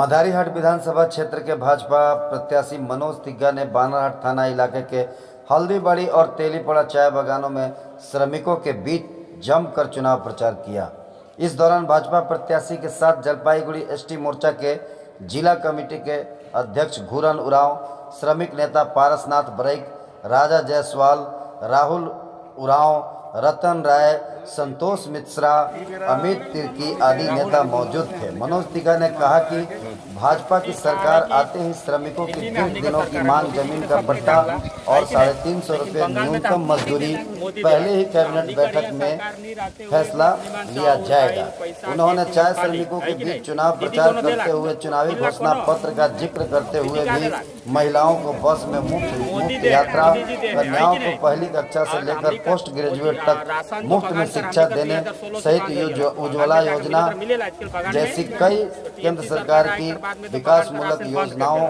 मदारीहाट विधानसभा क्षेत्र के भाजपा प्रत्याशी मनोज तिग्गा ने बानरहाट थाना इलाके के हल्दीबाड़ी और तेलीपड़ा चाय बागानों में श्रमिकों के बीच जमकर चुनाव प्रचार किया। इस दौरान भाजपा प्रत्याशी के साथ जलपाईगुड़ी एसटी मोर्चा के जिला कमेटी के अध्यक्ष घूरन उरांव, श्रमिक नेता पारसनाथ बरैक, राजा जायसवाल, राहुल उरांव, रतन राय, संतोष मिश्रा, अमित तिर्की आदि नेता मौजूद थे। मनोज तिग्गा ने कहा कि भाजपा की सरकार आते ही श्रमिकों की 20 दिनों की मांग जमीन का पट्टा और 350 रुपये न्यूनतम मजदूरी पहले ही कैबिनेट बैठक में फैसला लिया जाएगा। उन्होंने चाय श्रमिकों के बीच चुनाव प्रचार करते हुए चुनावी घोषणा पत्र का जिक्र करते हुए भी महिलाओं को बस में मुफ्त यात्रा, कन्याओं को पहली कक्षा से लेकर पोस्ट ग्रेजुएट तक मुफ्त में शिक्षा देने सहित उज्ज्वला योजना जैसी कई केंद्र सरकार की विकासमूलक योजनाओं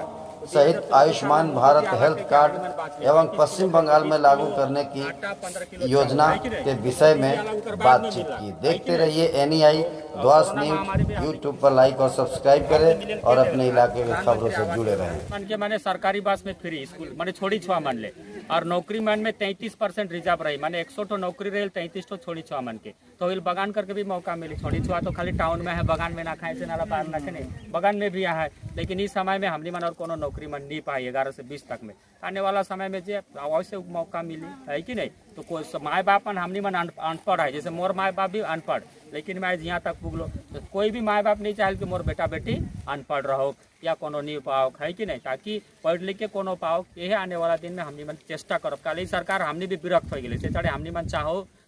सहित आयुष्मान भारत हेल्थ कार्ड एवं पश्चिम बंगाल में लागू करने की योजना के विषय में बातचीत की। देखते रहिए NEI द्वास न्यूज। यूट्यूब पर लाइक और सब्सक्राइब करें और अपने इलाके की खबरों से जुड़े रहें। माने सरकारी बस में फ्री स्कूल माने छोड़ी छुआ मान ले और नौकरी मान में 33% रिजर्व रही माने 100 तो नौकरी रही 33 तो छोड़ी छुआ मान के तो इल बगान करके भी मौका मिली। छोड़ी छुआ तो खाली टाउन में है, बगान में ना खाए से नाला पार ना खेने, बगान में भी यहाँ है। लेकिन इस समय में हमने मन और कोनो नौकरी मन नहीं पाई 11 से 20 तक में। आने वाला समय में जो अवश्य मौका मिली है कि नहीं। तो कोई माए बाप हमने मन अनपढ़ है, जैसे मोर माए बाप भी अनपढ़, लेकिन मैं यहाँ तक पुगलो तो कोई भी माए बाप नहीं चाहे कि मोर बेटा बेटी अनपढ़ रहो या कोनो नहीं पाओ है कि नहीं, ताकि पढ़ लिख के कोनो पाओ। यही आने वाला दिन में हमने मन चेष्टा करो। कल सरकार हमने भी विरक्त हो गई से चढ़े हमने मन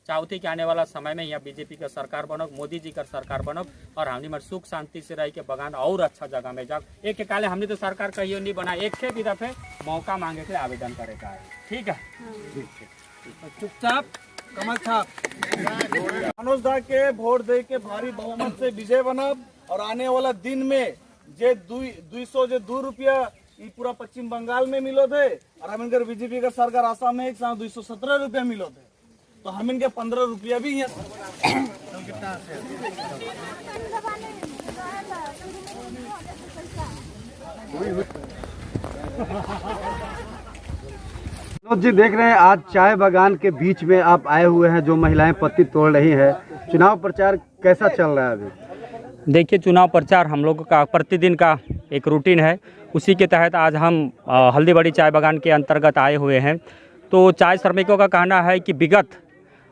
चाहते कि आने वाला समय में यहाँ बीजेपी का सरकार बनो, मोदी जी का सरकार बनो और हमने मन सुख शांति से रह के बगान और अच्छा जगह में जाओ। एक काले हमने तो सरकार कहियो नहीं बना, एक से भी दफे मौका मांगे के आवेदन करेगा है। ठीक है, चुपचाप कमल छाप मनोज दा के वोट दे के भारी बहुमत से विजय बनब और आने वाला दिन में जे 202 रुपया पूरा पश्चिम बंगाल में मिलो थे और हम इनकर बीजेपी का सरकार आसाम में 217 रुपया मिलो थे तो हम इनके 15 रुपया भी जी देख रहे हैं आज चाय बागान के बीच में आप आए हुए हैं, जो महिलाएं पत्ती तोड़ रही हैं। चुनाव प्रचार कैसा चल रहा है अभी? देखिए, चुनाव प्रचार हम लोगों का प्रतिदिन का एक रूटीन है। उसी के तहत आज हम हल्दीबाड़ी चाय बागान के अंतर्गत आए हुए हैं। तो चाय श्रमिकों का कहना है कि विगत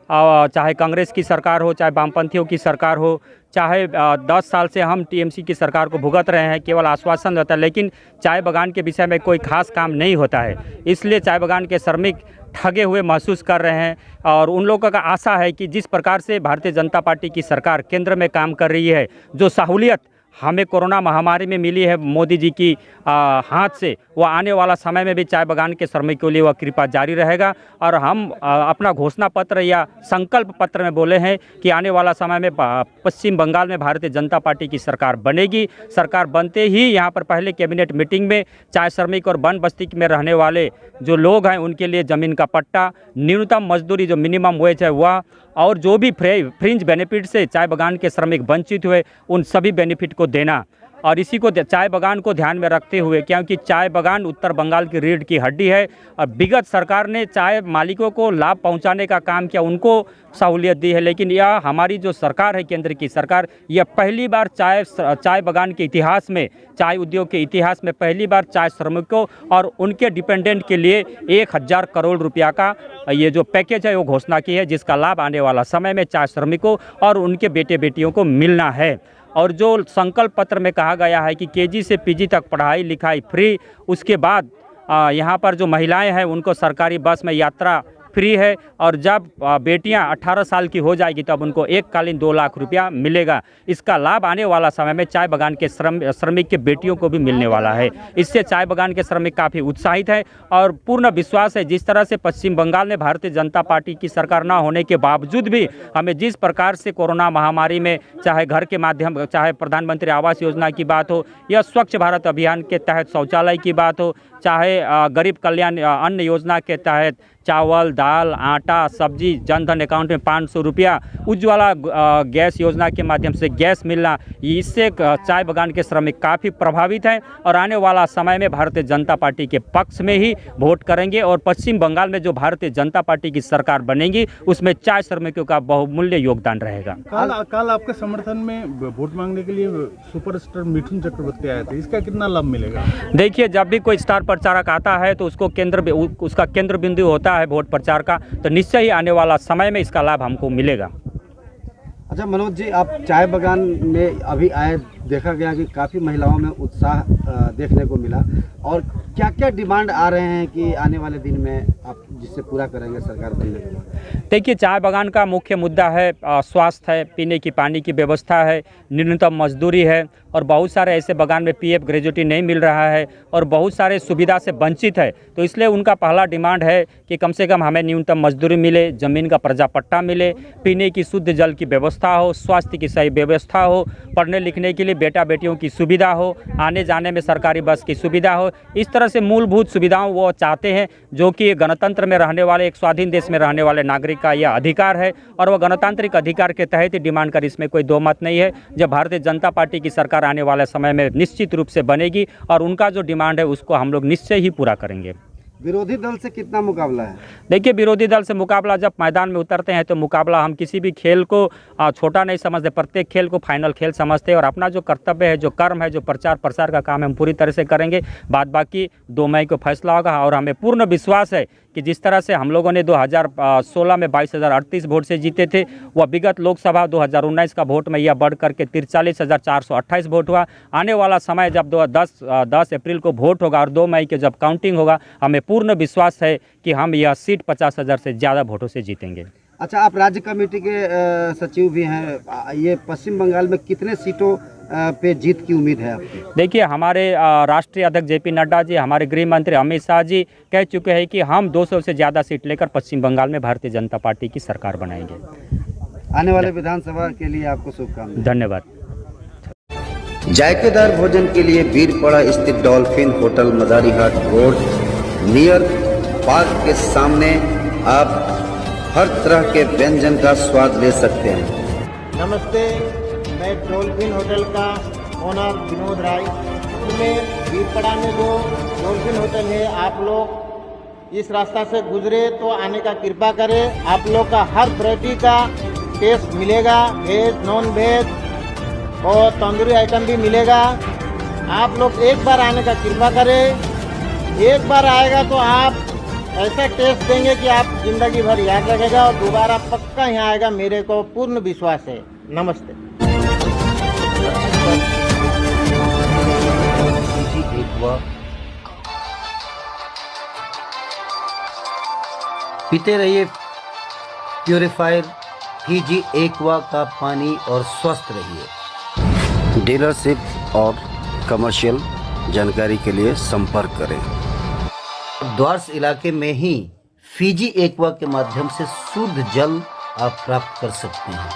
चाहे कांग्रेस की सरकार हो, चाहे वामपंथियों की सरकार हो, चाहे 10 साल से हम TMC की सरकार को भुगत रहे हैं, केवल आश्वासन रहता है, लेकिन चाय बागान के विषय में कोई खास काम नहीं होता है। इसलिए चाय बागान के श्रमिक ठगे हुए महसूस कर रहे हैं और उन लोगों का आशा है कि जिस प्रकार से भारतीय जनता पार्टी की सरकार केंद्र में काम कर रही है, जो सहूलियत हमें कोरोना महामारी में मिली है मोदी जी की हाथ से, वह आने वाला समय में भी चाय बागान के श्रमिकों के लिए वह कृपा जारी रहेगा। और हम अपना घोषणा पत्र या संकल्प पत्र में बोले हैं कि आने वाला समय में पश्चिम बंगाल में भारतीय जनता पार्टी की सरकार बनेगी। सरकार बनते ही यहाँ पर पहले कैबिनेट मीटिंग में चाय श्रमिक और वन बस्ती में रहने वाले जो लोग हैं उनके लिए ज़मीन का पट्टा, न्यूनतम मजदूरी जो मिनिमम वेज है वह, और जो भी फ्रिंज बेनिफिट से चाय बागान के श्रमिक वंचित हुए उन सभी बेनिफिट को देना। और इसी को चाय बागान को ध्यान में रखते हुए, क्योंकि चाय बागान उत्तर बंगाल की रीढ़ की हड्डी है और विगत सरकार ने चाय मालिकों को लाभ पहुंचाने का काम किया, उनको सहूलियत दी है। लेकिन यह हमारी जो सरकार है, केंद्र की सरकार, यह पहली बार चाय बागान के इतिहास में, चाय उद्योग के इतिहास में पहली बार चाय श्रमिकों और उनके डिपेंडेंट के लिए 1000 करोड़ रुपया का ये जो पैकेज है वो घोषणा की है, जिसका लाभ आने वाला समय में चाय श्रमिकों और उनके बेटे बेटियों को मिलना है। और जो संकल्प पत्र में कहा गया है कि KG से PG तक पढ़ाई लिखाई फ्री, उसके बाद यहाँ पर जो महिलाएं हैं उनको सरकारी बस में यात्रा फ्री है और जब बेटियां 18 साल की हो जाएगी तब उनको एककालीन 2 लाख रुपया मिलेगा। इसका लाभ आने वाला समय में चाय बागान के श्रमिक के बेटियों को भी मिलने वाला है। इससे चाय बागान के श्रमिक काफ़ी उत्साहित है और पूर्ण विश्वास है, जिस तरह से पश्चिम बंगाल में भारतीय जनता पार्टी की सरकार ना होने के बावजूद भी हमें जिस प्रकार से कोरोना महामारी में, चाहे घर के माध्यम, चाहे प्रधानमंत्री आवास योजना की बात हो या स्वच्छ भारत अभियान के तहत शौचालय की बात हो, चाहे गरीब कल्याण अन्न योजना के तहत चावल, दाल, आटा आटा सब्जी, जनधन अकाउंट में 500 रुपया, उज्ज्वला गैस योजना के माध्यम से गैस मिलना, इससे चाय बागान के श्रमिक काफ़ी प्रभावित हैं और आने वाला समय में भारतीय जनता पार्टी के पक्ष में ही वोट करेंगे और पश्चिम बंगाल में जो भारतीय जनता पार्टी की सरकार बनेगी उसमें चाय श्रमिकों का बहुमूल्य योगदान रहेगा। कल आपके समर्थन में वोट मांगने के लिए सुपरस्टार मिथुन चक्रवर्ती आए थे, इसका कितना लाभ मिलेगा? देखिए, जब भी कोई स्टार प्रचारक आता है तो उसका केंद्र बिंदु होता है वोट प्रचार का, तो निश्चय ही आने वाला समय में इसका लाभ हमको मिलेगा। अच्छा मनोज जी, आप चाय बागान में अभी आए, देखा गया कि काफ़ी महिलाओं में उत्साह देखने को मिला, और क्या क्या डिमांड आ रहे हैं कि आने वाले दिन में आप जिससे पूरा करेंगे सरकार बनने के बाद? देखिए, चाय बागान का मुख्य मुद्दा है स्वास्थ्य है, पीने की पानी की व्यवस्था है, न्यूनतम मजदूरी है, और बहुत सारे ऐसे बागान में पीएफ ग्रेजुएटी नहीं मिल रहा है और बहुत सारे सुविधा से वंचित है। तो इसलिए उनका पहला डिमांड है कि कम से कम हमें न्यूनतम मजदूरी मिले, ज़मीन का पर्जा पट्टा मिले, पीने की शुद्ध जल की व्यवस्था हो, स्वास्थ्य की सही व्यवस्था हो, पढ़ने लिखने के लिए बेटा बेटियों की सुविधा हो, आने जाने में सरकारी बस की सुविधा हो। इस तरह से मूलभूत सुविधाओं वो चाहते हैं, जो कि गणतंत्र में रहने वाले, एक स्वाधीन देश में रहने वाले नागरिक का यह अधिकार है और वह गणतांत्रिक अधिकार के तहत ही डिमांड कर, इसमें कोई दो मत नहीं है। जब भारतीय जनता पार्टी की सरकार आने वाले समय में निश्चित रूप से बनेगी और उनका जो डिमांड है उसको हम लोग निश्चय ही पूरा करेंगे। विरोधी दल से कितना मुकाबला है? देखिए, विरोधी दल से मुकाबला, जब मैदान में उतरते हैं तो मुकाबला, हम किसी भी खेल को छोटा नहीं समझते, प्रत्येक खेल को फाइनल खेल समझते हैं और अपना जो कर्तव्य है, जो कर्म है, जो प्रचार प्रसार का काम है, हम पूरी तरह से करेंगे। बाद बाकी 2 मई को फैसला होगा और हमें पूर्ण विश्वास है कि जिस तरह से हम लोगों ने 2016 में 22,038 वोट से जीते थे, वह विगत लोकसभा 2019 का वोट में यह बढ़ करके 43,428 वोट हुआ। आने वाला समय जब 10 अप्रैल को वोट होगा और 2 मई के जब काउंटिंग होगा, हमें पूर्ण विश्वास है कि हम यह सीट 50,000 से ज़्यादा वोटों से जीतेंगे। अच्छा, आप राज्य कमेटी के सचिव भी हैं, ये पश्चिम बंगाल में कितने सीटों पे जीत की उम्मीद है आपकी? देखिए, हमारे राष्ट्रीय अध्यक्ष JP नड्डा जी, हमारे गृह मंत्री अमित शाह जी कह चुके हैं कि हम 200 से ज़्यादा सीट लेकर पश्चिम बंगाल में भारतीय जनता पार्टी की सरकार बनाएंगे। आने वाले विधानसभा के लिए आपको शुभकामनाएं। धन्यवाद। जायकेदार भोजन के लिए बीरपड़ा स्थित dolphin hotel Madarihat road near park के सामने आप हर तरह के व्यंजन का स्वाद ले सकते हैं। नमस्ते, मैं डॉल्फिन होटल का ओनर विनोद राय। में बीरपड़ा में जो डॉल्फिन होटल है, आप लोग इस रास्ता से गुजरे तो आने का कृपा करें। आप लोग का हर वैरायटी का टेस्ट मिलेगा, वेज नॉन वेज और तंदूरी आइटम भी मिलेगा। आप लोग एक बार आने का कृपा करें। एक बार आएगा तो आप ऐसा टेस्ट देंगे कि आप जिंदगी भर याद रखेगा और दोबारा पक्का यहाँ आएगा, मेरे को पूर्ण विश्वास है। नमस्ते। पीते रहिए प्यूरिफायर फीजी एक्वा का पानी और स्वस्थ रहिए। डीलरशिप और कमर्शियल जानकारी के लिए संपर्क करें। द्वारस इलाके में ही फीजी एक्वा के माध्यम से शुद्ध जल आप प्राप्त कर सकते हैं।